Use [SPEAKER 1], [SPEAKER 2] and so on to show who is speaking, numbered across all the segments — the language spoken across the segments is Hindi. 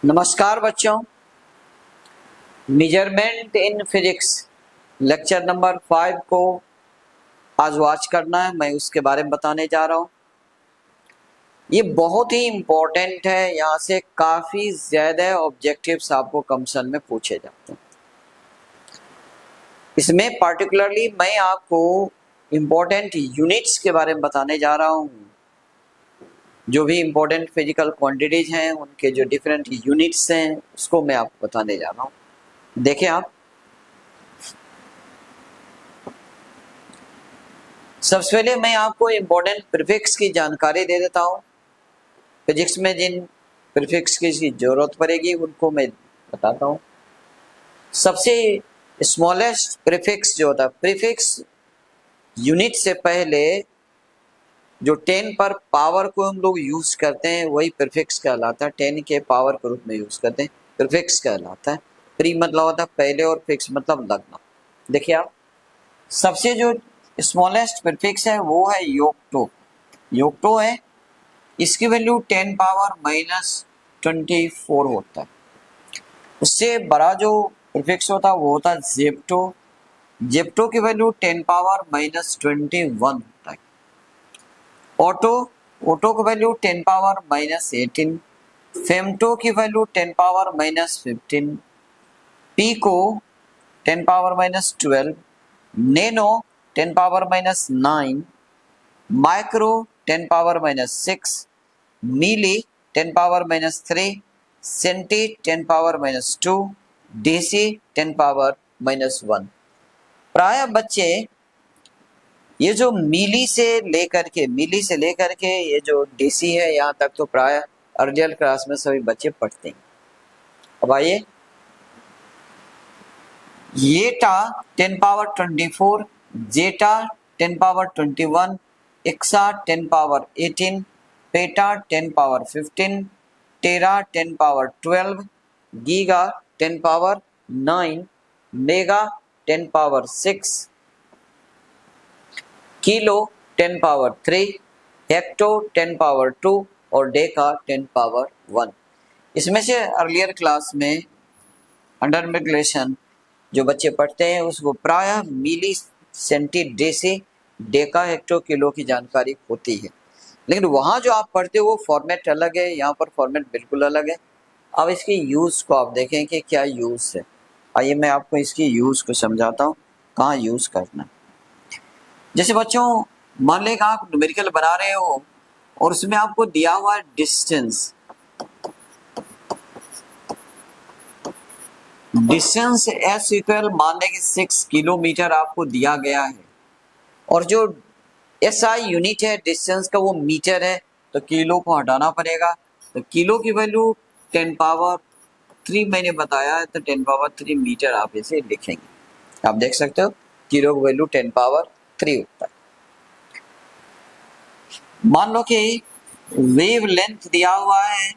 [SPEAKER 1] नमस्कार बच्चों, measurement in physics lecture number 5 को आज वॉच करना है। मैं उसके बारे में बताने जा रहा हूँ। ये बहुत ही इम्पोर्टेंट है। यहाँ से काफ़ी ज़्यादा ऑब्जेक्टिव्स आपको कम्सन में पूछे जाते हैं। इसमें पर्टिकुलरली मैं आपको इम्पोर्टेंट यूनिट्स के बारे में बताने जा रहा हूँ। जो भी इम्पोर्टेंट फिजिकल क्वांटिटीज हैं उनके जो डिफरेंट यूनिट्स हैं उसको मैं आपको बताने जा रहा हूँ। देखें आप, सबसे पहले मैं आपको इम्पोर्टेंट प्रीफिक्स की जानकारी दे देता हूँ। फिजिक्स में जिन प्रीफिक्स की जरूरत पड़ेगी उनको मैं बताता हूँ। सबसे स्मॉलेस्ट प्रीफिक्स जो होता है, प्रीफिक्स यूनिट से पहले जो 10 पर पावर को हम लोग यूज करते हैं वही प्रीफिक्स कहलाता है। 10 के पावर के रूप में यूज करते हैं, प्रीफिक्स कहलाता है। प्री मतलब होता है पहले और फिक्स मतलब लगना। देखिए आप, सबसे जो स्मॉलेस्ट प्रीफिक्स है वो है योक्टो। योक्टो है, इसकी वैल्यू 10 पावर माइनस 24 होता है। उससे बड़ा जो प्रीफिक्स होता है वो होता है जेप्टो। जेप्टो की वैल्यू 10 पावर माइनस 21 होता है। ऑटो, ऑटो की वैल्यू 10 पावर माइनस 18। फेमटो की value 10 power minus 15। Pico 10 power minus 12। Nano 10 power minus 9। Micro 10 power minus 6। Milli 10 power minus 3। Centi 10 power minus 2। Deci 10 power minus 1। प्राय बच्चे ये जो मिली से लेकर के ये जो डीसी है यहाँ तक तो प्राय अर्लियर क्लास में सभी बच्चे पढ़ते हैं। अब आइए, yotta 10 power 24, zetta 10 power 21, exa 10 power 18, peta 10 power 15, tera 10 power 12, giga 10 power 9, mega 10 power 6, kilo 10 power 3, hecto 10 power 2 और डेका 10 पावर 1। इसमें से अर्लियर क्लास में अंडर मेट्रिकुलेशन जो बच्चे पढ़ते हैं उसको प्रायः milli, centi, deci, deca, hecto, kilo की जानकारी होती है। लेकिन वहाँ जो आप पढ़ते हो वो फॉर्मेट अलग है, यहाँ पर फॉर्मेट बिल्कुल अलग है। अब इसके यूज़ को आप देखें कि क्या यूज़ है। आइए मैं आपको इसकी यूज़ को समझाता हूँ, कहाँ यूज़ करना है। जैसे बच्चों, मान लें आप न्यूमेरिकल बना रहे हो और उसमें आपको दिया हुआ है डिस्टेंस। डिस्टेंस एस इक्वल मान लें कि 6 किलोमीटर आपको दिया गया है और जो एसआई यूनिट है डिस्टेंस का वो मीटर है, तो किलो को हटाना पड़ेगा। तो किलो की वैल्यू 10 पावर 3 मैंने बताया है, तो 10 पावर 3 मीटर आप इसे लिखेंगे। आप देख सकते हो किलो की वैल्यू 10 पावर 3 होता है। मान लो कि वेव लेंथ दिया हुआ है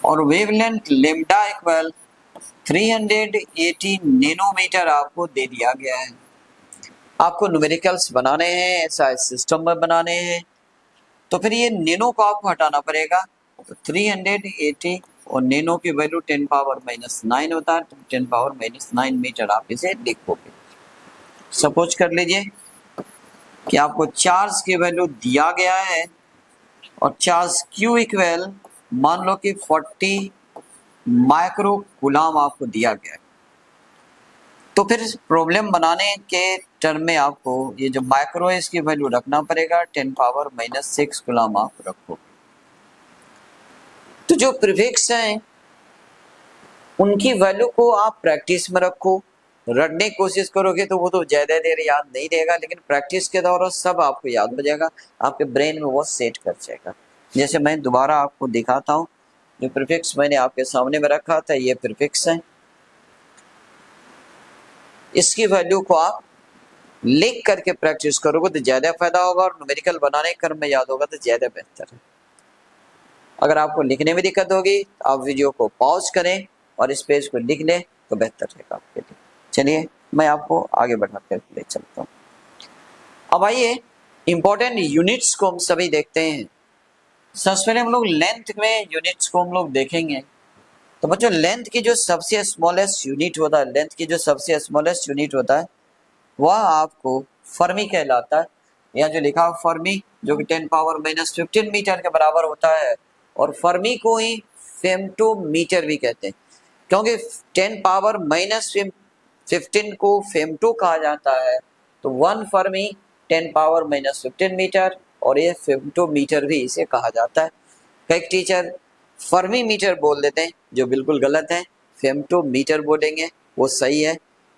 [SPEAKER 1] और wavelength lambda equal 380 nanometre आपको दे दिया गया है। आपको न्यूमेरिकल्स बनाने हैं, ऐसा सिस्टम में बनाने हैं, तो फिर ये नैनो को आपको हटाना पड़ेगा। तो 380 और नैनो की वैल्यू 10 पावर माइनस 9 होता है, तो 10 पावर माइनस 9 मीटर आप इसे लिखोगे। सपोज कर लीजिए कि आपको चार्ज की वैल्यू दिया गया है और चार्ज क्यू इक्वल मान लो कि 40 माइक्रो कूलम आपको दिया गया है। तो फिर प्रॉब्लम बनाने के टर्म में आपको ये जो माइक्रो है इसकी वैल्यू रखना पड़ेगा, 10 पावर माइनस 6 कूलम आप रखो। तो जो प्रीफिक्स हैं उनकी वैल्यू को आप प्रैक्टिस में रखो। रटने की कोशिश करोगे तो वो तो ज्यादा देर याद नहीं रहेगा, लेकिन प्रैक्टिस के दौरान सब आपको याद हो जाएगा, आपके ब्रेन में वो सेट कर जाएगा। जैसे मैं दोबारा आपको दिखाता हूँ, जो प्रीफिक्स मैंने आपके सामने में रखा था ये प्रीफिक्स है। इसकी वैल्यू को आप लिख करके प्रैक्टिस करोगे तो ज्यादा फायदा होगा और न्यूमेरिकल बनाने के क्रम में याद होगा तो ज्यादा बेहतर है। अगर आपको लिखने में दिक्कत होगी तो आप वीडियो को पॉज करें और इस पेज को लिख लें तो बेहतर रहेगा आपके लिए। चलिए मैं आपको आगे बढ़ाकर ले चलता हूँ। अब आइए इंपॉर्टेंट यूनिट्स को हम सभी देखते हैं। सबसे पहले हम लोग लेंथ में यूनिट्स को हम लोग देखेंगे। तो बच्चों लेंथ की जो सबसे स्मॉलेस्ट यूनिट होता है, लेंथ की जो सबसे स्मॉलेस्ट यूनिट होता है वह आपको फर्मी कहलाता है। यहाँ जो लिखा है फर्मी, जो कि 10⁻⁻15 मीटर के बराबर होता है, और फर्मी को ही फेम्टोमीटर भी कहते हैं, क्योंकि 10⁻⁻15 को फेम्टो कहा जाता है। तो 1 फर्मी 10⁻⁻15 मीटर, और ये फेम्टोमीटर भी इसे कहा जाता है। कई टीचर फर्मी मीटर बोल देते हैं, जो बिल्कुल गलत है, फेम्टोमीटर बोलेंगे वो सही है।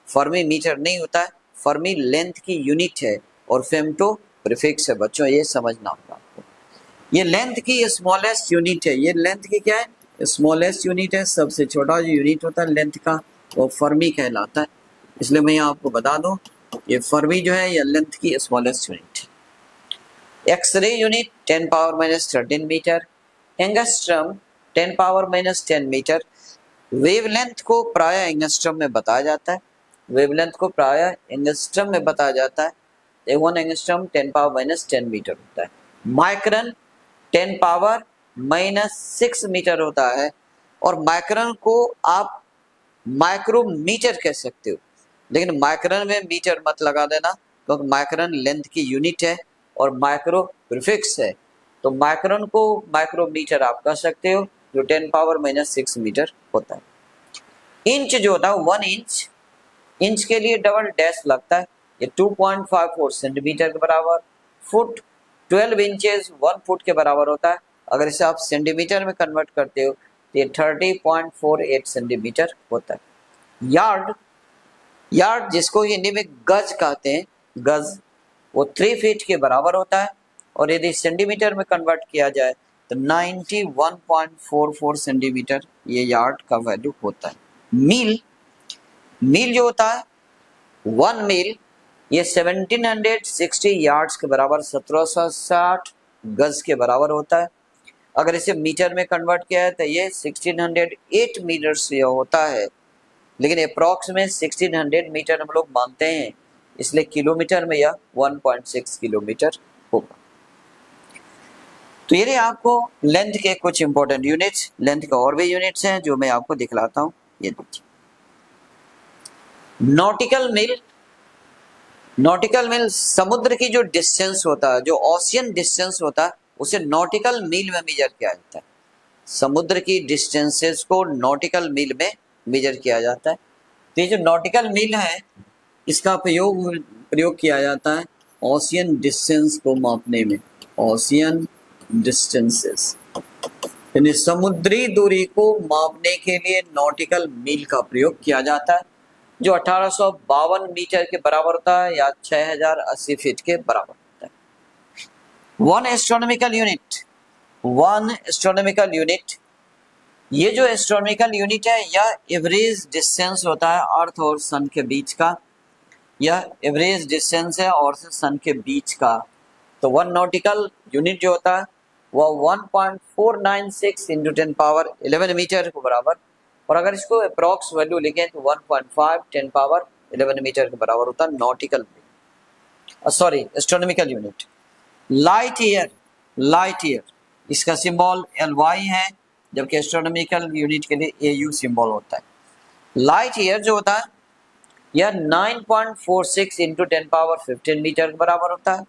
[SPEAKER 1] फर्मी मीटर नहीं होता है, फर्मी लेंथ की यूनिट है और फेम्टो प्रीफिक्स है। बच्चों ये समझना होगा आपको। ये लेंथ की स्मॉलेस्ट यूनिट है, ये लेंथ की क्या है, स्मॉलेस्ट यूनिट है। सबसे छोटा जो यूनिट होता है लेंथ का वो फर्मी कहलाता है। इसलिए मैं आपको बता दूं, ये फर्मी जो है ये लेंथ की स्मॉलेस्ट यूनिट है। X ray unit 10⁻⁻13 metre, angstrom 10⁻⁻10 metre. Wavelength को प्राय एंगस्ट्रम में बताया जाता है, वेवलेंथ को प्राय एंगस्ट्रम में बताया जाता है। 1 एंगस्ट्रम 10⁻⁻10 मीटर होता है। माइक्रन 10⁻⁻6 मीटर होता है, और माइक्रन को आप माइक्रोमीटर कह सकते हो, लेकिन माइक्रन में मीटर मत लगा देना, क्योंकि माइक्रन लेंथ की यूनिट है और माइक्रो प्रीफिक्स है। तो माइक्रन को माइक्रोमीटर आप कह सकते हो, जो 10⁻⁻6 मीटर होता है। इंच जो होता है 1 इंच, इंच के लिए डबल डैश लगता है, ये 2.54 सेंटीमीटर के बराबर। फुट 12 इंचेस 1 फुट के बराबर होता है। अगर इसे आप सेंटीमीटर में कन्वर्ट करते हो तो ये 30.48 सेंटीमीटर होता है। यार्ड, यार्ड जिसको हिंदी में गज कहते हैं, गज, वो 3 फीट के बराबर होता है, और यदि सेंटीमीटर में कन्वर्ट किया जाए तो 91.44 सेंटीमीटर ये यार्ड का वैल्यू होता है। मील, मील जो होता है 1 मील, ये 1760 यार्ड्स के बराबर 1760 गज के बराबर होता है। अगर इसे मीटर में कन्वर्ट किया है तो ये 1608 मीटर्स ये होता है, लेकिन अप्रॉक्स में 1600 मीटर हम लोग मानते हैं, इसलिए किलोमीटर में यह 1.6 किलोमीटर होगा। तो ये आपको लेंथ के कुछ इंपॉर्टेंट यूनिट्स, लेंथ के और भी यूनिट्स हैं जो मैं आपको दिखलाता हूं। ये देखिए नॉटिकल मील, नॉटिकल मील समुद्र की जो डिस्टेंस होता है, जो ओशियन डिस्टेंस होता है, उसे नॉटिकल मील में मेजर किया जाता है। समुद्र की डिस्टेंसेस को नॉटिकल मील में मेजर किया जाता है। तो ये जो नॉटिकल मील है इसका प्रयोग किया जाता है ओशियन डिस्टेंस को मापने में। ओशियन डिस्टेंसेस यानी समुद्री दूरी को मापने के लिए नॉटिकल मील का प्रयोग किया जाता है, जो 1852 मीटर के बराबर होता है या 6080 फीट के बराबर होता है। 1 एस्ट्रोनॉमिकल यूनिट, 1 एस्ट्रोनॉमिकल यूनिट, ये जो एस्ट्रोनॉमिकल यूनिट है यह एवरेज डिस्टेंस होता है अर्थ और सन के बीच का, यह एवरेज डिस्टेंस है और सन के बीच का। तो 1 नॉटिकल यूनिट जो होता है वह 1.496 इंटू 10⁻11 मीटर के बराबर, और अगर इसको अप्रॉक्स वैल्यू लिखें तो 1.5 10⁻11 मीटर के बराबर होता है nautical, sorry astronomical unit. Light year, light year इसका सिंबल LY है, जबकि एस्ट्रोनॉमिकल यूनिट के लिए AU सिंबल होता है। लाइट ईयर जो होता है यह 9.46 इंटू 10⁻15 मीटर के बराबर होता है,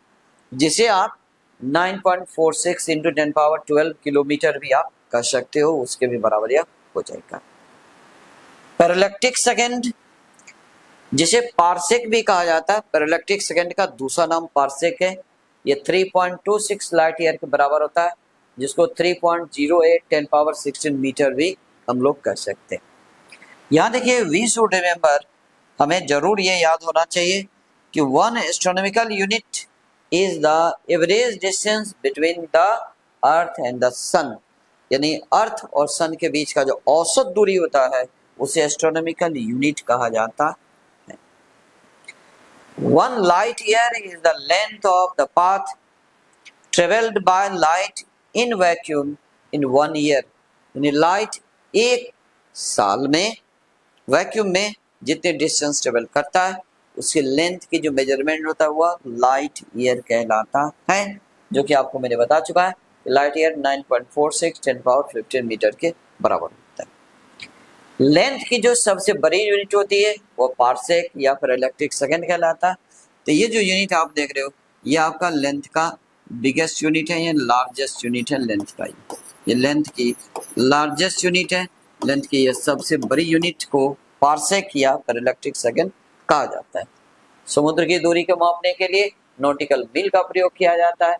[SPEAKER 1] जिसे आप 9.46 इंटू 10⁻12 किलोमीटर भी आप कर सकते हो, उसके भी बराबर यह हो जाएगा। पैरेलैक्टिक सेकंड, जिसे पार्सेक भी कहा जाता है, पैरेलैक्टिक सेकंड का दूसरा नाम पार्सेक है, ये 3.26 लाइट ईयर के बराबर होता है, जिसको 3.08 10⁻16 मीटर भी हम लोग कर सकते हैं। यहाँ देखिए वी शुड रिमेंबर, हमें जरूर ये याद होना चाहिए कि 1 astronomical unit is the average distance between the earth and the sun, यानी अर्थ और सन के बीच का जो औसत दूरी होता है उसे एस्ट्रोनॉमिकल यूनिट कहा जाता है। 1 light year is the length of the path traveled by light in vacuum in 1 year, यानी लाइट एक साल में वैक्यूम में जितने डिस्टेंस ट्रेवल करता है उसकी लेंथ की जो मेजरमेंट होता है वह लाइट ईयर कहलाता है, जो कि आपको मैंने बता चुका है। लाइट ईयर 9.46 10⁻15 मीटर के बराबर होता है। लेंथ की जो सबसे बड़ी यूनिट होती है वो पारसेक या फिर इलेक्ट्रिक सेकंड कहलाता है। तो ये जो यूनिट आप देख रहे हो ये आपका लेंथ का बिगेस्ट यूनिट है, ये लार्जेस्ट यूनिट है लेंथ का। ये लेंथ की लार्जेस्ट यूनिट है, लेंथ की ये सबसे बड़ी यूनिट को पारसेक या फिर इलेक्ट्रिक सेकंड कहा जाता है। समुद्र की दूरी को मापने के लिए नॉटिकल मील का प्रयोग किया जाता है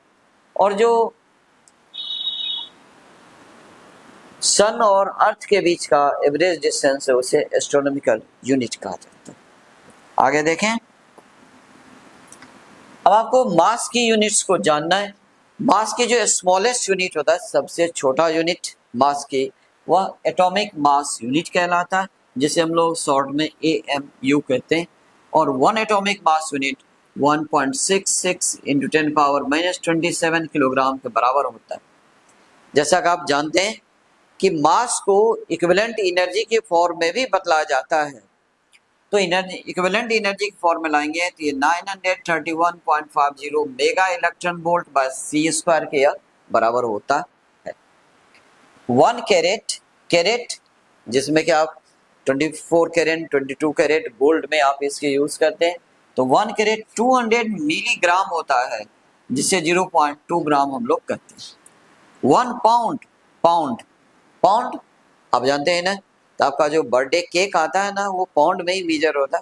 [SPEAKER 1] और जो सन और अर्थ के बीच का एवरेज डिस्टेंस है उसे एस्ट्रोनॉमिकल यूनिट कहा जाता है। आगे देखें, अब आपको मास की यूनिट्स को जानना है। मास की जो स्मॉलेस्ट यूनिट होता है, सबसे छोटा यूनिट मास की, वह एटॉमिक मास यूनिट कहलाता है, जिसे हम लोग शॉर्ट में AMU कहते हैं। और one atomic mass unit 1.66 into 10⁻⁻27 kilogram के बराबर होता है। जैसा कि आप जानते हैं कि मास को इक्विवेलेंट एनर्जी के फॉर्म में भी बदला जाता है। तो एनर्जी इक्विवेलेंट एनर्जी के फॉर्म में लाएंगे तो ये 931.50 mega electron volt by c² के बराबर होता है। 1 कैरेट जिसमें कि आप 24 कैरेट 22 कैरेट गोल्ड में आप इसके यूज करते हैं, तो 1 कैरेट 200 मिलीग्राम होता है, जिसे 0.2 ग्राम हम लोग कहते हैं। 1 पाउंड आप जानते हैं ना, तो आपका जो बर्थडे केक आता है ना वो पाउंड में ही मेजर होता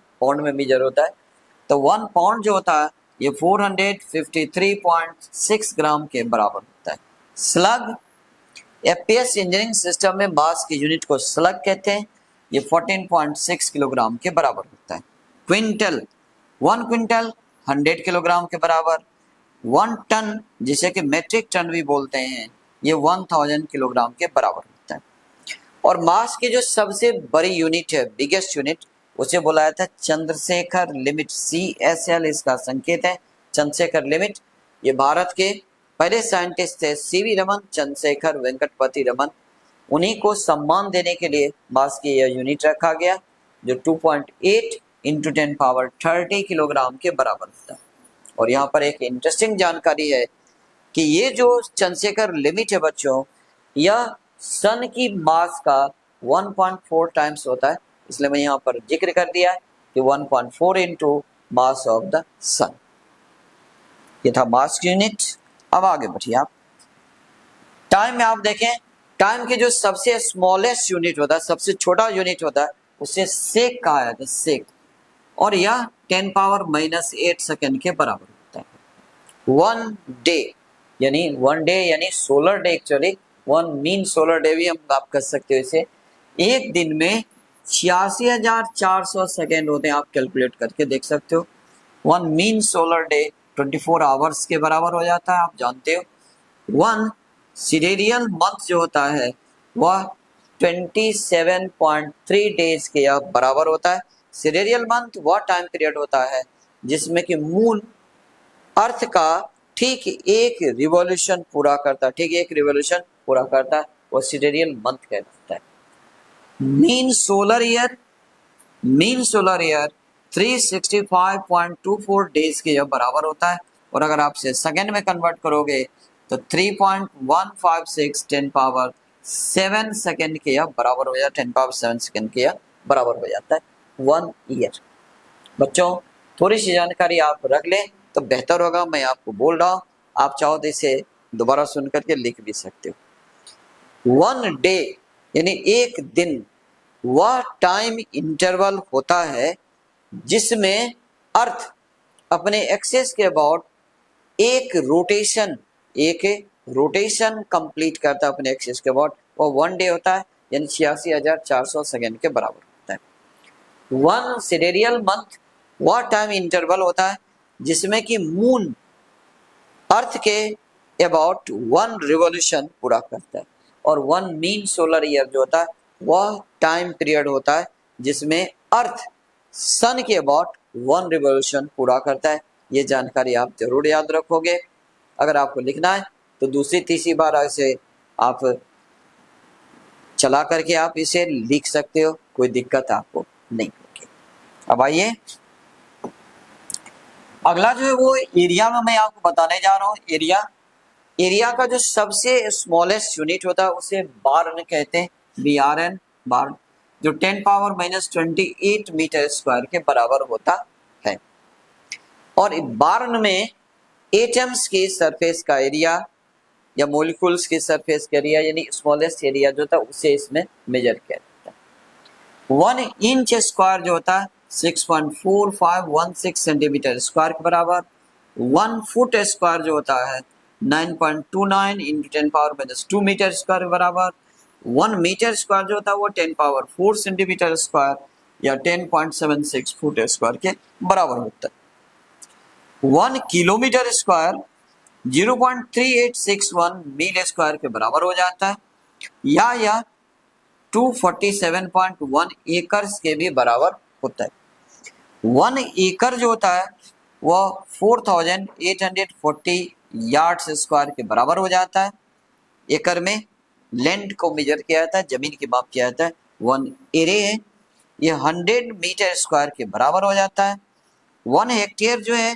[SPEAKER 1] है, तो 1 पाउंड जो होता है ये 453.6 ग्राम के बराबर होता है। स्लग FPS इंजीनियरिंग सिस्टम में मास की यूनिट को स्लग कहते हैं, ये 14.6 किलोग्राम के बराबर होता है। क्विंटल 1 क्विंटल 100 किलोग्राम के बराबर। 1 टन जिसे कि मेट्रिक टन भी बोलते हैं, ये 1000 किलोग्राम के बराबर होता है। और मास की जो सबसे बड़ी यूनिट है, बिगेस्ट यूनिट, उसे बुलाया था चंद्रशेखर लिमिट, CSL इसका संकेत है, चंद्रशेखर लिमिट। ये भारत के पहले साइंटिस्ट थे CV रमन, चंद्रशेखर वेंकटपति रमन। उन्हीं को सम्मान देने के लिए मास की यह यूनिट रखा गया, जो 2.8 इंटू 10⁻30 किलोग्राम के बराबर होता है। और यहाँ पर एक इंटरेस्टिंग जानकारी है कि ये जो चंद्रशेखर लिमिट है बच्चों, यह सन की मास का 1.4 टाइम्स होता है, इसलिए मैं यहाँ पर जिक्र कर दिया है कि 1.4 इंटू मास ऑफ द सन। ये था मास की यूनिट। अब आगे बढ़िए आप। टाइम में आप देखें, टाइम के जो सबसे स्मॉलेस्ट यूनिट होता है, सबसे छोटा यूनिट होता है, उसे सेक कहा जाता है, सेक। और यह 10⁻⁻8 सेकेंड के बराबर होता है। 1 डे यानी solar day, actually 1 mean solar day भी हम आप कर सकते हो इसे। एक दिन में 86,400 सेकेंड होते हैं, आप कैलकुलेट करके देख सकते हो। 1 मीन सोलर डे 24 आवर्स के बराबर हो जाता है, आप जानते हो। 1 सिडेरियल मंथ जो होता है वह 27.3 डेज के बराबर होता है। सिडेरियल मंथ वह टाइम पीरियड होता है जिसमें कि मून अर्थ का ठीक एक रिवॉल्यूशन पूरा करता है, वो सिडेरियल मंथ कहलाता है। मीन सोलर ईयर 365.24 डेज के बराबर होता है। और अगर आप इसे सेकेंड में कन्वर्ट करोगे तो 3.156 10⁻7 सेकेंड के बराबर हो जाता है, 10⁻7 सेकेंड के बराबर हो जाता है 1 ईयर। बच्चों थोड़ी सी जानकारी आप रख लें तो बेहतर होगा। मैं आपको बोल रहा हूँ, आप चाहो तो इसे दोबारा सुन करके लिख भी सकते हो। 1 डे यानी एक दिन, वह टाइम इंटरवल होता है जिसमें अर्थ अपने एक्सिस के अबाउट एक रोटेशन कंप्लीट करता है अपने एक्सिस के अबाउट, वो 1 डे होता है, यानी 86,400 सेकेंड के बराबर होता है। 1 सिडेरियल मंथ वह टाइम इंटरवल होता है जिसमें कि मून अर्थ के अबाउट 1 रिवॉल्यूशन पूरा करता है। और 1 मीन सोलर ईयर जो होता है वह टाइम पीरियड होता है जिसमें अर्थ सन के अबाउट 1 रिवॉल्यूशन पूरा करता है। ये जानकारी आप जरूर याद रखोगे। अगर आपको लिखना है तो दूसरी तीसरी बार इसे आप चला करके आप इसे लिख सकते हो, कोई दिक्कत आपको नहीं होगी। अब आइए अगला जो है वो एरिया में मैं आपको बताने जा रहा हूँ। एरिया एरिया का जो सबसे स्मॉलेस्ट यूनिट होता है उसे बार्न कहते हैं, BRN, बार्न, जो 10⁻⁻28 मीटर स्क्वायर के बराबर होता है। और बार्न में एटम्स की सरफेस का एरिया या मॉलिक्यूल्स की सरफेस का एरिया यानी स्मॉलेस्ट एरिया जो था उसे इसमें मेजर किया जाता है। 1 इंच स्क्वायर जो होता है 6.4516 सेंटीमीटर स्क्वायर के बराबर, 1 फुट स्क्वायर जो होता है 9.29 इंटू 10⁻⁻2 मीटर स्क्वायर के बराबर, 1 मीटर स्क्वायर जो होता है वो 10⁻4 सेंटीमीटर स्क्वायर या 10.76 फुट स्क्वायर के बराबर होता है। 1 किलोमीटर स्क्वायर 0.3861 मील स्क्वायर के बराबर हो जाता है या 247.1 एकर्स के भी बराबर होता है। 1 एकड़ जो होता है वह 4840 यार्ड्स स्क्वायर के बराबर हो जाता है। एकड़ में लैंड को मेजर किया जाता है, जमीन की माप किया जाता है। 1 एरे है ये 100 मीटर स्क्वायर के बराबर हो जाता है। 1 हेक्टेयर जो है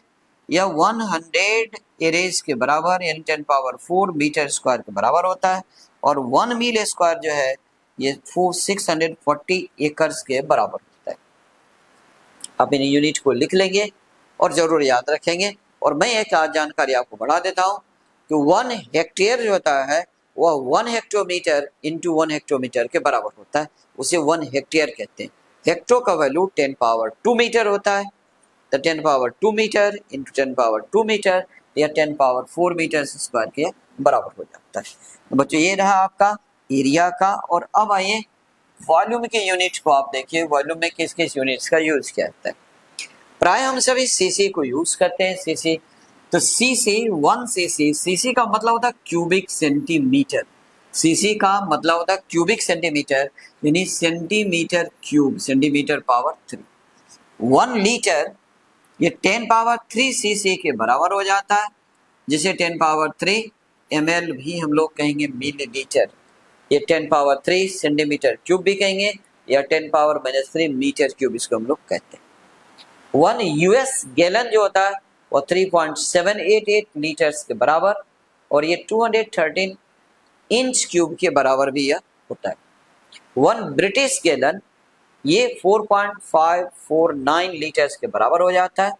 [SPEAKER 1] यह 100 एरेज के बराबर यानी 10⁻4 मीटर स्क्वायर के बराबर होता है। और 1 मील स्क्वायर जो है ये 640 एकर्स के बराबर होता है। आप इन यूनिट को लिख लेंगे और जरूर याद रखेंगे। और मैं एक जानकारी आपको बढ़ा देता हूँ कि 1 हेक्टेयर जो होता है वह 1 हेक्टोमीटर इंटू 1 हेक्टोमीटर के बराबर होता है, उसे 1 हेक्टेयर कहते हैं। हेक्टो का वैल्यू 10⁻2 मीटर होता है, तो 10⁻2 मीटर इंटू 10⁻2 मीटर या 10⁻4 मीटर स्क्वायर के बराबर हो जाता है। तो बच्चों ये रहा आपका एरिया का। और अब आइए वॉल्यूम के यूनिट को आप देखिए, वॉल्यूम में किस किस यूनिट्स का यूज किया जाता है। प्राय हम सभी सीसी को यूज करते हैं। सीसी तो सीसी 1 सीसी का मतलब होता है क्यूबिक सेंटीमीटर। सीसी का मतलब होता है क्यूबिक सेंटीमीटर यानी centimetre cube, centimetre power 3। 1 litre ये 10⁻3 सीसी के बराबर हो जाता है, जिसे 10⁻3 ml भी हम लोग कहेंगे मिलीलीटर। ये 10⁻3 सेंटीमीटर क्यूब भी कहेंगे या 10⁻3 मीटर क्यूब इसको हम लोग कहते हैं। 1 US गैलन जो होता है वो 3.788 लीटर्स के बराबर और ये 213 इंच क्यूब के बराबर भी यह होता है। 1 ब्रिटिश गैलन ये 4.549 लीटर्स के बराबर हो जाता है,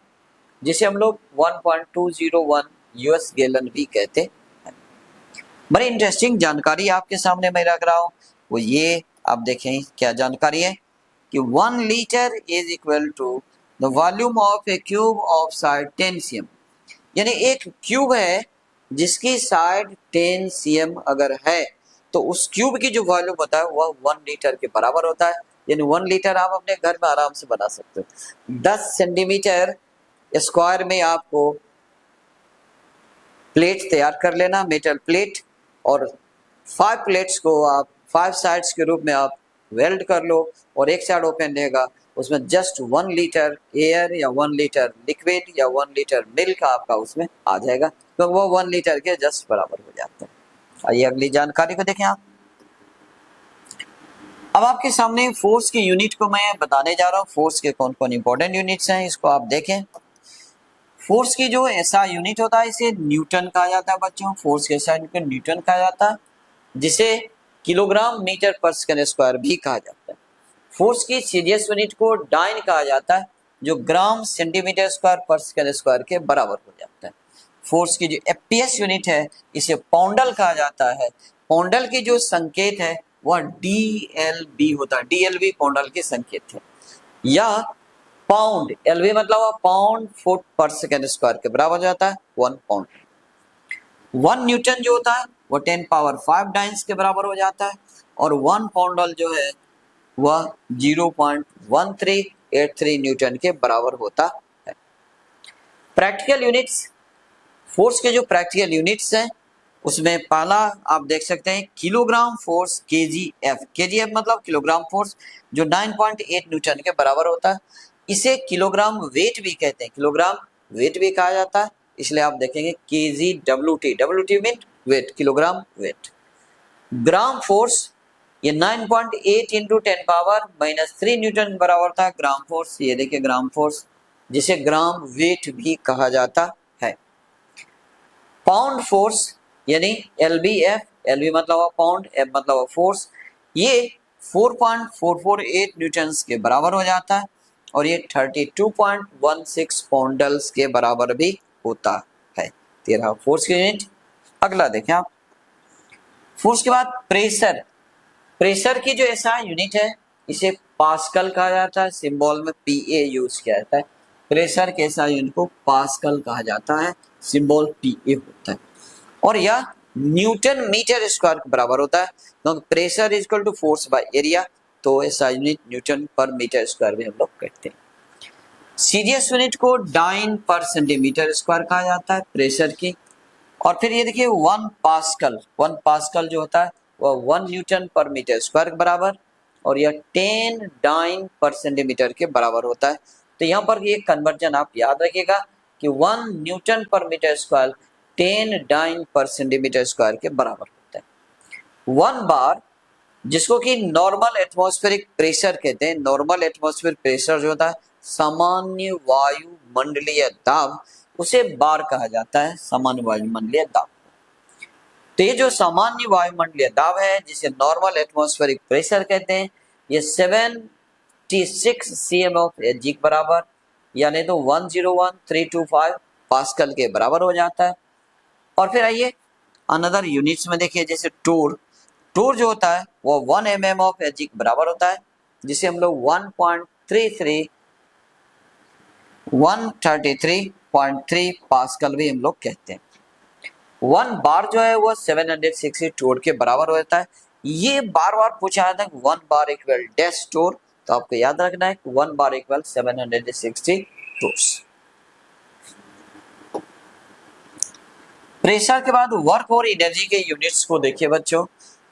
[SPEAKER 1] जिसे हम लोग 1.201 US गैलन भी कहते हैं। बड़ी इंटरेस्टिंग जानकारी आपके सामने मैं रख रहा हूँ, वो ये आप देखें क्या जानकारी है कि 1 litre is equal to the volume of a cube of side 10 cm। यानी एक क्यूब है जिसकी साइड 10 cm अगर है तो उस क्यूब की जो वॉल्यूम होता है वह 1 लीटर के बराबर होता है। यानी 1 लीटर आप अपने घर में आराम से बना सकते हो। 10 सेंटीमीटर स्क्वायर में आपको प्लेट तैयार कर लेना, मेटल प्लेट, और 5 प्लेट्स को आप 5 साइड्स के रूप में आप वेल्ड कर लो और एक साइड ओपन रहेगा, उसमें जस्ट 1 लीटर एयर या 1 लीटर लिक्विड या 1 लीटर मिल्क आपका उसमें आ जाएगा, तो वो 1 लीटर के जस्ट बराबर हो जाता है। आइए अगली जानकारी को देखें आप। अब आपके सामने फोर्स की यूनिट को मैं बताने जा रहा हूँ। फोर्स के कौन कौन इंपॉर्टेंट यूनिट्स हैं इसको आप देखें। फोर्स की जो ऐसा यूनिट होता है इसे न्यूटन कहा जाता है बच्चों। फोर्स के ऐसा यूनिट न्यूटन कहा जाता है, जिसे किलोग्राम मीटर पर सेकंड स्क्वायर भी कहा जाता है। फोर्स की सीरियस यूनिट को डाइन कहा जाता है, जो ग्राम सेंटीमीटर स्क्वायर पर सेकंड स्क्वायर के बराबर हो जाता है। फोर्स की जो एफपीएस यूनिट है इसे पाउंडल कहा जाता है। पाउंडल की जो संकेत है वह डीएलबी होता है। डीएलबी पाउंडल के संकेत है। या पाउंड, एलबी मतलब पाउंड फुट पर सेकंड स्क्वायर के बराबर हो जाता है 1 पाउंड। 1 न्यूटन जो होता है वो 10⁵ डाइन्स के बराबर हो जाता है और 1 पाउंडल जो है वह 0.1383 न्यूटन के बराबर होता है। प्रैक्टिकल यूनिट्स, फोर्स के जो प्रैक्टिकल यूनिट्स हैं उसमें पहला आप देख सकते हैं किलोग्राम फोर्स केजीएफ। केजीएफ मतलब किलोग्राम फोर्स, जो 9.8 न्यूटन के बराबर होता है। इसे किलोग्राम वेट भी कहते हैं, किलोग्राम वेट भी कहा जाता है, इसलिए आप देखेंगे KG WT, WT mean weight, kilogram weight. Gram force ये 9.8 इंटू 10⁻³ न्यूटन बराबर था ग्राम फोर्स। ये देखिए ग्राम फोर्स, जिसे ग्राम वेट भी कहा जाता है। पाउंड फोर्स यानी LBF, LB मतलब हुआ पाउंड, F मतलब हुआ फोर्स, ये 4.448 न्यूटन्स के बराबर हो जाता है और ये 32.16 पाउंडल्स के बराबर भी होता है। तेरह फोर्स की यूनिट। अगला देखें आप, फोर्स के बाद प्रेशर। प्रेशर की जो ऐसा यूनिट है इसे पास्कल कहा जाता है, सिंबल में PA यूज किया जाता है। प्रेशर के ऐसा यूनिट को पास्कल कहा जाता है, सिंबल PA होता है और यह न्यूटन मीटर स्क्वायर के बराबर होता है। क्योंकि pressure is equal to force by area, तो ऐसा unit newton per metre square भी हम लोग कहते हैं। सीरियस यूनिट को डाइन पर सेंटीमीटर स्क्वायर कहा जाता है प्रेशर की। और फिर ये देखिए 1 पास्कल जो होता है वह 1 न्यूटन पर मीटर स्क्वायर के बराबर और यह 10 डाइन पर सेंटीमीटर के बराबर होता है। तो यहाँ पर ये कन्वर्जन आप याद रखिएगा कि 1 Newton per metre square 10 dine per centimetre square के बराबर होता है। 1 बार, जिसको कि नॉर्मल एटमॉस्फेरिक प्रेशर कहते हैं, नॉर्मल एटमॉस्फेरिक प्रेशर जो होता है सामान्य वायुमंडलीय दाब, उसे बार कहा जाता है, सामान्य वायुमंडलीय दाब। तो ये जो सामान्य वायुमंडलीय दाब है जिसे नॉर्मल एटमॉस्फेरिक प्रेशर कहते हैं, ये 76 cm ऑफ Hg के बराबर यानी तो 101325 पास्कल के बराबर हो जाता है। और फिर आइए अनदर यूनिट्स में देखिए, जैसे टूर। टूर जो होता है वो 1 mm ऑफ Hg के बराबर होता है, जिसे हम लोग 133.3 पास्कल भी हम लोग कहते हैं। 1 बार जो है वो 760 टोर के बराबर होता है। ये बार बार पूछा जाता है 1 बार इक्वल डैश टोर, तो आपको याद रखना है 1 बार इक्वल 760 टोर्स। प्रेशर के बाद वर्क और एनर्जी के यूनिट्स को देखिए बच्चों।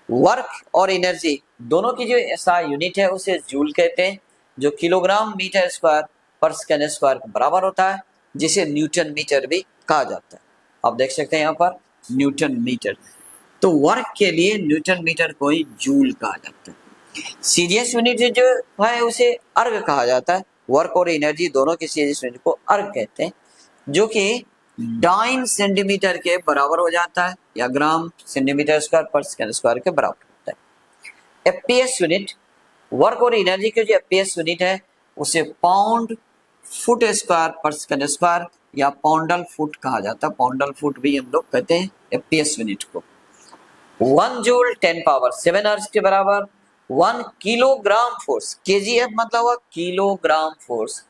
[SPEAKER 1] वर्क और एनर्जी दोनों की जो ऐसा यूनिट है उसे जूल कहते हैं, जो किलोग्राम मीटर स्क्वायर पर सेकंड स्क्वायर के बराबर होता है, जिसे न्यूटन मीटर भी कहा जाता है। आप देख सकते हैं यहाँ पर न्यूटन मीटर। तो वर्क के लिए न्यूटन मीटर को ही जूल कहा जाता है। सीरियस यूनिट जो है उसे अर्ग कहा जाता है। वर्क और एनर्जी दोनों की सीरियस यूनिट को अर्ग कहते हैं, जो कि डाइन सेंटीमीटर के बराबर हो जाता है या ग्राम सेंटीमीटर स्क्वायर पर सेकंड स्क्वायर के बराबर होता है। एफपीएस यूनिट, वर्क और एनर्जी की जो एफपीएस यूनिट है उसे पाउंड फुट स्क्वायर पर सेकंड स्क्वायर या पाउंडल फुट कहा जाता है। पाउंडल फुट भी हम लोग कहते हैं एफपीएस यूनिट को। 1 जूल 10 पावर 7 अर्ज के बराबर। 1 किलोग्राम फोर्स, केजीएफ मतलब हुआ किलोग्राम फोर्स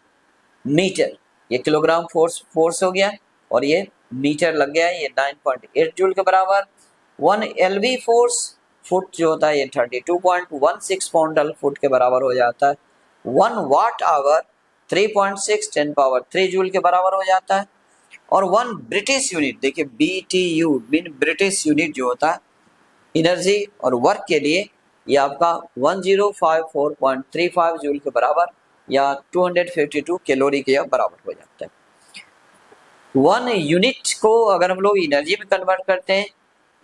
[SPEAKER 1] मीटर, ये किलोग्राम फोर्स हो गया और ये मीटर लग गया है, ये 9.8 जूल के बराबर। 1 एलबी फोर्स, फुट जो होता है ये 32.16 पाउंडल फुट के बराबर हो जाता है। 1 वाट आवर 3.6 10 पावर 3 जूल के बराबर हो जाता है। और 1 ब्रिटिश यूनिट, देखिए BTU मीन ब्रिटिश यूनिट जो होता है एनर्जी और वर्क के लिए, ये आपका 1054.35 जूल के बराबर या 252 कैलोरी के बराबर हो जाता है। 1 यूनिट को अगर हम लोग एनर्जी में कन्वर्ट करते हैं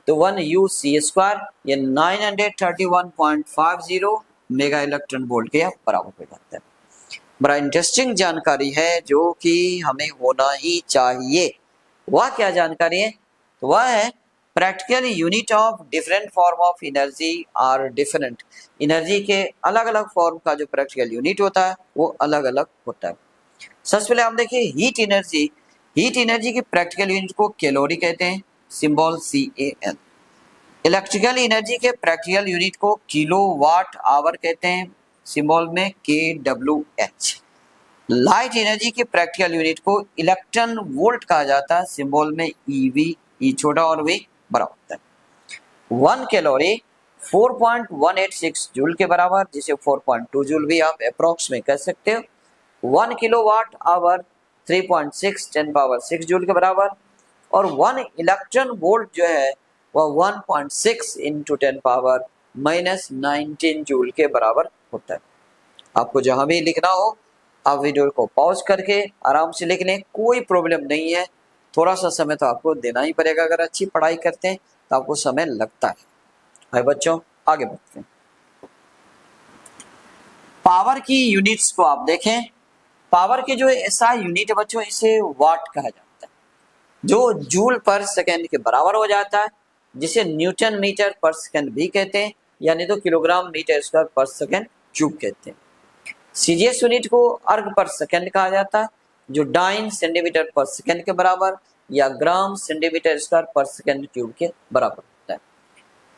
[SPEAKER 1] तो 1 UC स्क्वायर ये 931.50 मेगा इलेक्ट्रॉन वोल्ट के बराबर हो जाता है। बड़ा इंटरेस्टिंग जानकारी है जो कि हमें होना ही चाहिए। वह क्या जानकारी है? तो वह है practical unit of different form of energy are different. Energy के अलग अलग फॉर्म का जो प्रैक्टिकल यूनिट होता है वो अलग अलग होता है। सबसे पहले आप देखिए हीट एनर्जी। हीट एनर्जी की प्रैक्टिकल यूनिट को कैलोरी कहते हैं, सिंबल CAL। इलेक्ट्रिकल एनर्जी के प्रैक्टिकल यूनिट को किलोवाट आवर कहते हैं, सिंबल में kWh। लाइट एनर्जी की प्रैक्टिकल यूनिट को इलेक्ट्रॉन वोल्ट कहा जाता है, सिंबल में EV, E छोटा और V बड़ा होता है। 1 कैलोरी 4.186 जूल के बराबर, जिसे 4.2 जूल भी आप अप्रोक्स में कह सकते हो। 1 किलोवाट आवर 3.6 10 पावर 6 जूल के बराबर। और 1 इलेक्ट्रॉन वोल्ट जो है वह 1.6 इंटू 10 पावर -19 जूल के बराबर होता है। आपको जहां भी लिखना हो आप वीडियो को पॉज करके आराम से लिख लें, कोई प्रॉब्लम नहीं है। थोड़ा सा समय तो आपको देना ही पड़ेगा, अगर अच्छी पढ़ाई करते हैं तो आपको समय लगता है। भाई बच्चों आगे बढ़ते हैं। पावर की यूनिट्स को आप देखें। पावर के जो ऐसा यूनिट है बच्चों, इसे वाट कहा जाता है, जो जूल पर सेकेंड के बराबर हो जाता है। जिसे न्यूटन मीटर पर सेकंड भी कहते हैं, यानी तो किलोग्राम मीटर स्क्वायर पर सेकंड क्यूब कहते हैं। सीजीएस यूनिट को अर्ग पर सेकंड कहा जाता है, जो डाइन सेंटीमीटर पर सेकंड के बराबर या ग्राम सेंटीमीटर स्क्वायर पर सेकंड क्यूब के बराबर होता है।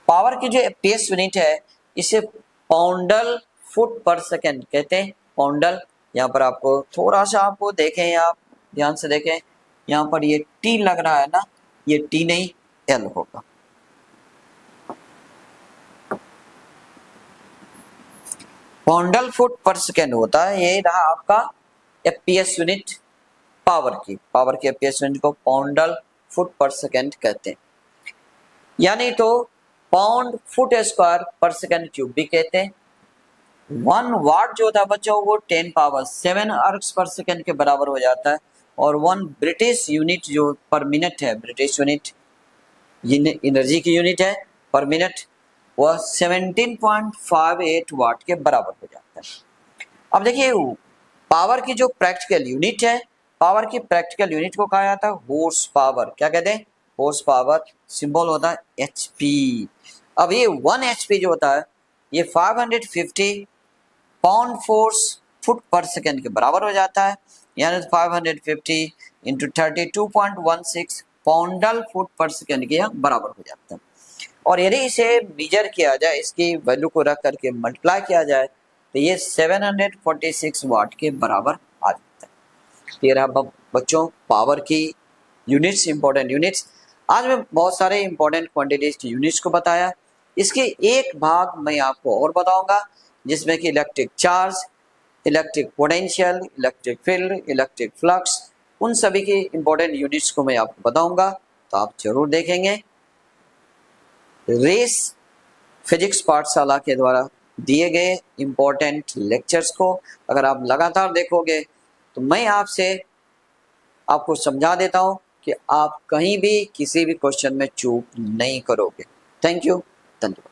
[SPEAKER 1] पावर की जो एफपीएस यूनिट है इसे पाउंडल फुट पर सेकंड कहते हैं। पाउंडल, यहाँ पर आपको थोड़ा सा आपको देखें, आप ध्यान से देखें, यहाँ पर ये टी लग रहा है ना, ये टी नहीं एल होगा। पाउंडल फुट पर सेकंड होता है, ये रहा आपका एफपीएस यूनिट पावर की एफपीएस यूनिट को पाउंडल फुट पर सेकंड कहते हैं, यानी तो पाउंड फुट स्क्वायर पर सेकंड क्यूब भी कहते हैं। 1 वाट जो था बच्चों वो 10 पावर 7 अर्ग्स पर सेकंड के बराबर हो जाता है, और 1 ब्रिटिश यूनिट जो पर मिनट है, ब्रिटिश यूनिट एनर्जी की यूनिट है पर मिनट, वह 17.58 वाट के बराबर हो जाता है। अब देखिए पावर की जो प्रैक्टिकल यूनिट है, पावर की प्रैक्टिकल यूनिट को कहा जाता है हॉर्स पावर। क्या कहते हैं? Horse power. सिंबल होता है एचपी। अब ये 1 एचपी जो होता है ये 550 पाउंड फोर्स फुट पर सेकंड के बराबर हो जाता है, यानी 550 इंटू 32.16 पाउंडल फुट पर सेकंड के बराबर हो जाता है। और यदि इसे मेजर किया जाए, इसकी वैल्यू को रख करके मल्टीप्लाई किया जाए तो ये 746 वाट के बराबर आ जाता है। ये रहा बच्चों पावर की यूनिट्स, इंपॉर्टेंट यूनिट्स। आज मैं बहुत सारे इंपॉर्टेंट क्वांटिटीज की यूनिट्स को बताया। इसके एक भाग मैं आपको और बताऊंगा, जिसमें कि electric charge, electric potential, electric field, electric flux, उन सभी की इंपॉर्टेंट यूनिट्स को मैं आपको बताऊंगा, तो आप जरूर देखेंगे। रेस फिजिक्स पाठशाला के द्वारा दिए गए इंपॉर्टेंट लेक्चर्स को अगर आप लगातार देखोगे तो मैं आपको समझा देता हूं कि आप कहीं भी किसी भी क्वेश्चन में चूक नहीं करोगे। थैंक यू, धन्यवाद।